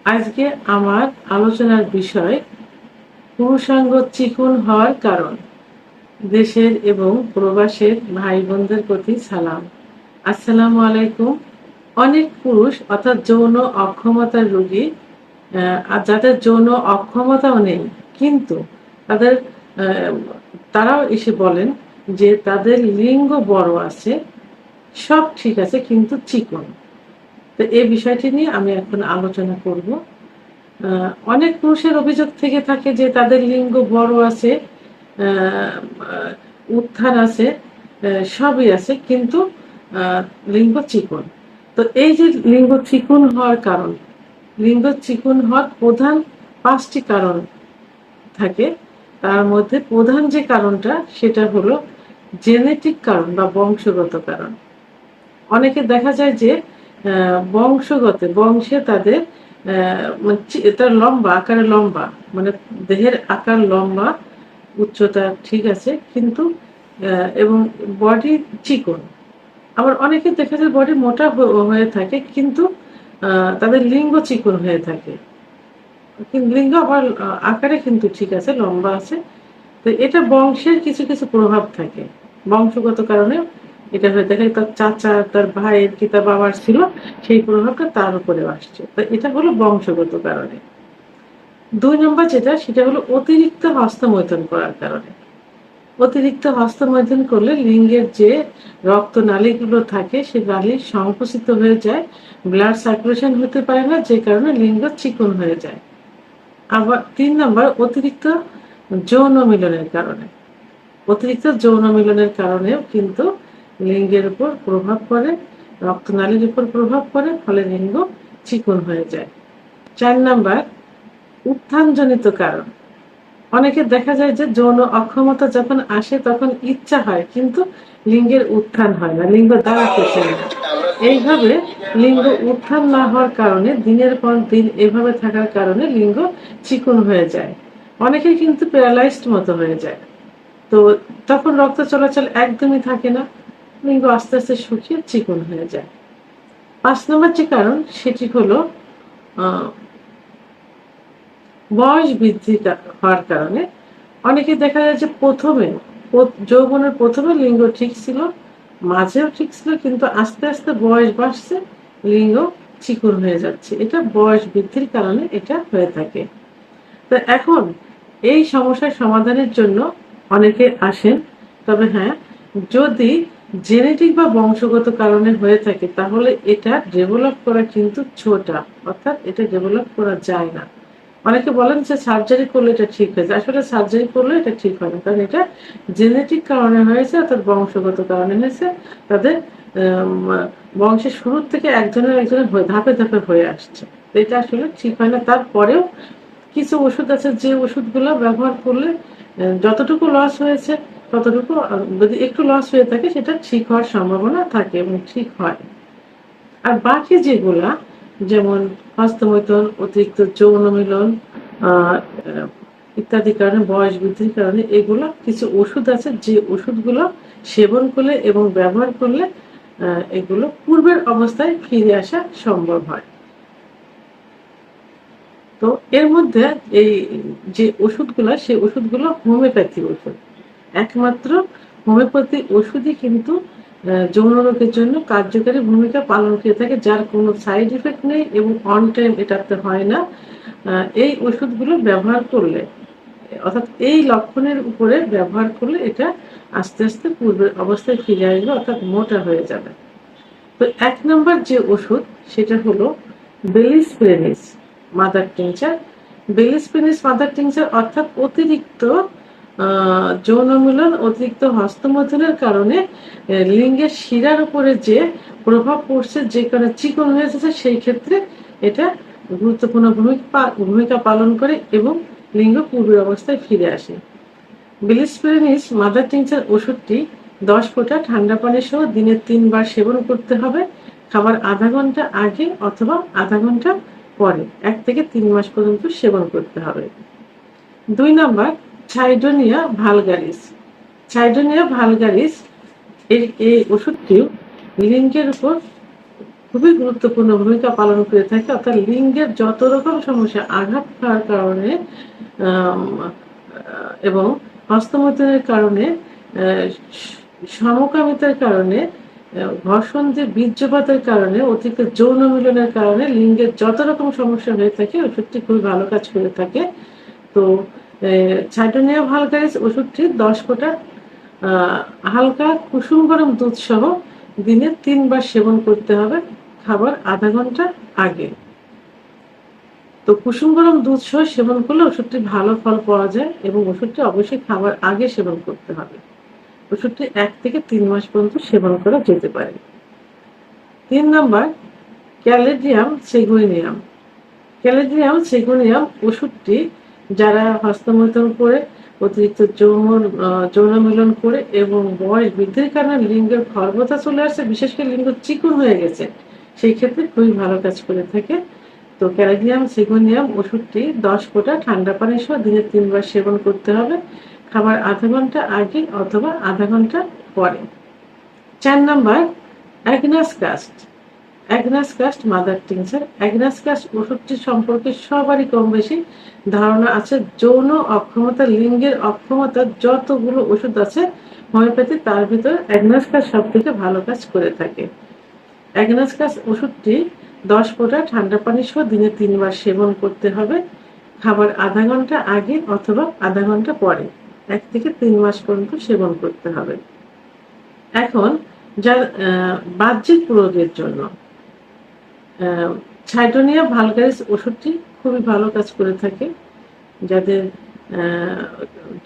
আজকে আমার আলোচনার বিষয় পুরুষাঙ্গ চিকন হওয়ার কারণ। দেশের এবং প্রবাসের ভাই বোনদের প্রতি সালাম। আসসালামু আলাইকুম। অনেক পুরুষ অর্থাৎ যৌন অক্ষমতার রোগী, আর যাদের যৌন অক্ষমতাও নেই, কিন্তু তাদের আহ, তারাও এসে বলেন যে তাদের লিঙ্গ বড় আছে, সব ঠিক আছে কিন্তু চিকন। তো এই বিষয়টি নিয়ে আমি এখন আলোচনা করব। অনেক পুরুষের অভিযোগ থেকে থাকে যে তাদের লিঙ্গ বড় আছে, উত্থান আছে, সবই আছে, কিন্তু লিঙ্গ চিকন। তো এই যে লিঙ্গ চিকন হওয়ার কারণ, লিঙ্গ চিকন হওয়ার প্রধান 5টি কারণ থাকে। তার মধ্যে প্রধান যে কারণটা সেটা হলো জেনেটিক কারণ বা বংশগত কারণ। অনেকে দেখা যায় যে বংশে তাদের তার লম্বা আকারে লম্বা, মানে দেহের আকার লম্বা, উচ্চতা ঠিক আছে, কিন্তু এবং বডি চিকন। আবার অনেকে দেখা যায় বডি মোটা হয়ে থাকে, কিন্তু তাদের লিঙ্গ চিকন হয়ে থাকে। লিঙ্গ আবার আকারে কিন্তু ঠিক আছে, লম্বা আছে। তো এটা বংশের কিছু কিছু প্রভাব থাকে, বংশগত কারণে এটা হয়ে থাকে। তার চাচা, তার ভাইয়ের কি তার বাবার ছিল, সেই প্রভাবটা তার উপরে আসছে। তো এটা হলো বংশগত কারণে। 2 নম্বর যেটা, সেটা হলো অতিরিক্ত হস্তমৈথুন করার কারণে। অতিরিক্ত হস্তমৈথুন করলে লিঙ্গের যে রক্তনালীগুলো থাকে, সে নালী সংকুচিত হয়ে যায়, ব্লাড সার্কুলেশন হতে পারে না, যে কারণে লিঙ্গ চিকন হয়ে যায়। আবার 3 নম্বর, অতিরিক্ত যৌন মিলনের কারণে। অতিরিক্ত যৌন মিলনের কারণেও কিন্তু লিঙ্গের উপর প্রভাব পড়ে, রক্তনালীর উপর প্রভাব পড়ে, ফলে লিঙ্গ চিকন হয়ে যায়। 4 নাম্বার, উত্থানজনিত কারণ। অনেকের দেখা যায় যে যৌন অক্ষমতা যখন আসে তখন ইচ্ছা হয়, কিন্তু লিঙ্গের উত্থান হয় না, লিঙ্গ দাঁড়াতে চায় না। এইভাবে লিঙ্গ উত্থান না হওয়ার কারণে দিনের পর দিন এভাবে থাকার কারণে লিঙ্গ চিকন হয়ে যায়। অনেকের কিন্তু প্যারালাইজড মতো হয়ে যায়। তো তখন রক্ত চলাচল একদমই থাকে না, লিঙ্গ আস্তে আস্তে শুকিয়ে চিকন হয়ে যায়। 5 নম্বর যে কারণ, সেটি হলো বয়স বৃদ্ধি হওয়ার কারণে। অনেকে দেখা যায় যে যৌবনের প্রথমে লিঙ্গ ঠিক ছিল, মাঝেও ঠিক ছিল, কিন্তু আস্তে আস্তে বয়স বাড়ছে, লিঙ্গ চিকন হয়ে যাচ্ছে। এটা বয়স বৃদ্ধির কারণে এটা হয়ে থাকে। তো এখন এই সমস্যার সমাধানের জন্য অনেকে আসেন। তবে হ্যাঁ, যদি জেনেটিক বা বংশগত কারণে হয়ে থাকে, তাহলে এটা ডেভেলপ করা কিন্তু ছোটা, অর্থাৎ এটা ডেভেলপ করা যায় না। অনেকে বলেন যে সার্জারি করলে এটা ঠিক হয়ে যায়। আসলে সার্জারি করলে এটা ঠিক হয় না, কারণ এটা জেনেটিক কারণে হয়েছে, অর্থাৎ বংশগত কারণে হয়েছে। তাদের বংশের শুরুর থেকে একজনের ধাপে ধাপে হয়ে আসছে। এটা আসলে ঠিক হয় না। তারপরেও কিছু ওষুধ আছে, যে ওষুধগুলো ব্যবহার করলে যতটুকু লস হয়েছে ততটুকু, যদি একটু লস হয়ে থাকে, সেটা ঠিক হওয়ার সম্ভাবনা থাকে এবং ঠিক হয়। আর বাকি যেগুলা, যেমন হস্তমৈথুন, অতিরিক্ত যৌন মিলন ইত্যাদি কারণে, বয়স বৃদ্ধির কারণে, এগুলো কিছু ওষুধ আছে, যে ওষুধগুলো সেবন করলে এবং ব্যবহার করলে এগুলো পূর্বের অবস্থায় ফিরে আসা সম্ভব হয়। তো এর মধ্যে এই যে ওষুধগুলো, সেই ওষুধগুলো হোমিওপ্যাথি ওষুধ। একমাত্র হোমিওপ্যাথি ওষুধই কিন্তু যৌন রোগের জন্য কার্যকারী ভূমিকা পালন করে থাকে, যার কোনো সাইড ইফেক্ট নেই এবং অন টাইম এটাতে হয় না। এই ওষুধগুলো ব্যবহার করলে, অর্থাৎ এই লক্ষণের উপরে ব্যবহার করলে, এটা আস্তে আস্তে পূর্বের অবস্থায় ফিরে আসবে, অর্থাৎ মোটা হয়ে যাবে। তো 1 নম্বর যে ওষুধ, সেটা হলো বেলিস্প্রেনিস মাদার টিংচার। বেলিস্প্রেনিস মাদার টিংচার অর্থাৎ অতিরিক্ত যৌন মিলন, অতিরিক্ত হস্তমৈথুনের কারণে লিঙ্গের শিরার উপরে যে প্রভাব পড়ছে, যে কারণে চিকন হয়ে যাচ্ছে, সেই ক্ষেত্রে এটা গুরুত্বপূর্ণ ভূমিকা পালন করে এবং লিঙ্গ পূর্বের অবস্থায় ফিরে আসে। বিলিসপেরিনিস মাদার টিংচার ওষুধটি 10 ফোঁটা ঠান্ডা পানি সহ দিনে 3 বার সেবন করতে হবে, খাবার আধা ঘন্টা আগে অথবা আধা ঘন্টা পরে। 1 থেকে 3 মাস পর্যন্ত সেবন করতে হবে। 2 নাম্বার, ছাইডোনিয়া ভালগারিস। ছাইডোনিয়া ভালগারিস এই ওষুধটিও লিঙ্গের উপর খুবই গুরুত্বপূর্ণ ভূমিকা পালন করে থাকে। অর্থাৎ লিঙ্গের যত রকম সমস্যা আঘাত খাওয়ার কারণে এবং হস্তমৈথুনের কারণে, সমকামিতার কারণে, ঘর্ষণ যে বীর্যপাতের কারণে, অতিরিক্ত যৌন মিলনের কারণে লিঙ্গের যত রকম সমস্যা হয়ে থাকে ওষুধটি খুবই ভালো কাজ করে থাকে। তো সাইটোনিয়া ভালগারিস ওষুধটি 10 ফোঁটা হালকা কুসুম গরম দুধ সহ দিনে 3 বার সেবন করতে হবে খাবার আধা ঘন্টা আগে। তো কুসুম গরম দুধ সহ সেবন করলে ওষুধটি ভালো ফল পাওয়া যায় এবং ওষুধটি অবশ্যই খাবার আগে সেবন করতে হবে। ওষুধটি 1 থেকে 3 মাস পর্যন্ত সেবন করা যেতে পারে। 3 নাম্বার ক্যালেডিয়াম সেগুনিয়াম। ক্যালেডিয়াম সেগুনিয়াম ওষুধটি যারা হস্তমৈথুন করে, অতিরিক্ত যৌন মিলন করে এবং বয়স বৃদ্ধির কারণে লিঙ্গের খর্বতা চলে আসছে, বিশেষ করে লিঙ্গ চিকন হয়ে গেছে, সেই ক্ষেত্রে খুবই ভালো কাজ করে থাকে। তো ক্যালেডিয়াম সেগুনিয়াম ওষুধটি 10 ফোঁটা ঠান্ডা পানি সহ দিনে 3 বার সেবন করতে হবে খাবার আধা ঘন্টা আগে অথবা আধা ঘন্টা পরে। 4 number agnus cast. Agnus cast mother tincture. Agnus cast ওষুধটি সম্পর্কে সবারই কম বেশি ধারণা আছে। যৌন অক্ষমতা, লিঙ্গের অক্ষমতার যতগুলো ওষুধ আছে হোমিওপ্যাথি, তার ভিতরে অ্যাগনাস কাস্ট সব থেকে ভালো কাজ করে থাকে। অ্যাগনাস কাস্ট ওষুধটি 10 ফোঁটা ঠান্ডা পানি সহ দিনে 3 বার সেবন করতে হবে খাবার আধা ঘন্টা আগে অথবা আধা ঘন্টা পরে। 1 থেকে 3 মাস পর্যন্ত সেবন করতে হবে। এখন যার বাহ্যিক প্রয়োগের জন্য সাইটোনিয়া ভালগারিস ওষুধটি খুবই ভালো কাজ করে থাকে। যাদের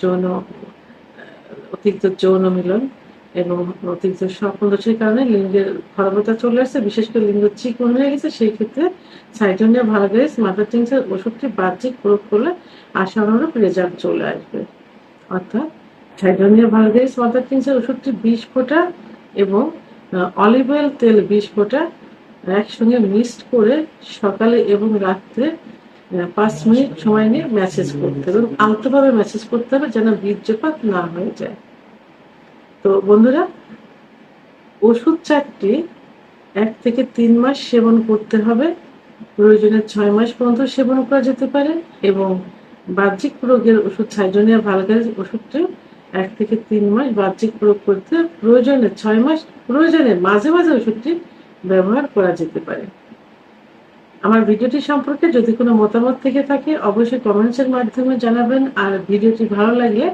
যৌন অতিরিক্ত যৌন মিলন এবং অতিরিক্ত স্বপ্নদোষের কারণে লিঙ্গের খর্বতা চলে আসছে, বিশেষ করে লিঙ্গ চিকন হয়ে গেছে, সেই ক্ষেত্রে সাইটোনিয়া ভালগারিস মাদার টিংচার ওষুধটি বাহ্যিক প্রয়োগ করলে আশানুরূপ রেজাল্ট চলে আসবে। অর্থাৎ সাইটোনিয়া ভালগারিস মাদার টিংচার ওষুধটি 20 ফোঁটা এবং অলিভ অয়েল তেল 20 ফোঁটা একসঙ্গে মিক্সড করে সকালে এবং রাত্রে 5 মিনিট সময় নিয়ে ম্যাসেজ করতে হবে এবং আলতোভাবে ম্যাসেজ করতে হবে যেন বীর্যপাত না হয়ে যায়। তো বন্ধুরা, ওষুধ 4টি 1 থেকে 3 মাস সেবন করতে হবে, প্রয়োজনে 6 মাস পর্যন্ত সেবন করা যেতে পারে এবং বাহ্যিক প্রয়োগের ওষুধ সাইটোনিয়া ভালগারিস ওষুধটি 1 থেকে 3 মাস বাহ্যিক প্রয়োগ করতে, প্রয়োজনে 6 মাস, প্রয়োজনে মাঝে মাঝে ওষুধটি ব্যবহার করা যেতে পারে। আমার ভিডিওটি সম্পর্কে যদি কোনো মতামত থেকে থাকে অবশ্যই কমেন্টসের মাধ্যমে জানাবেন। আর ভিডিওটি ভালো লাগলে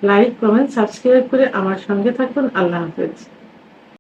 লাইক, কমেন্ট, সাবস্ক্রাইব করে আমার সঙ্গে থাকুন। আল্লাহ হাফেজ।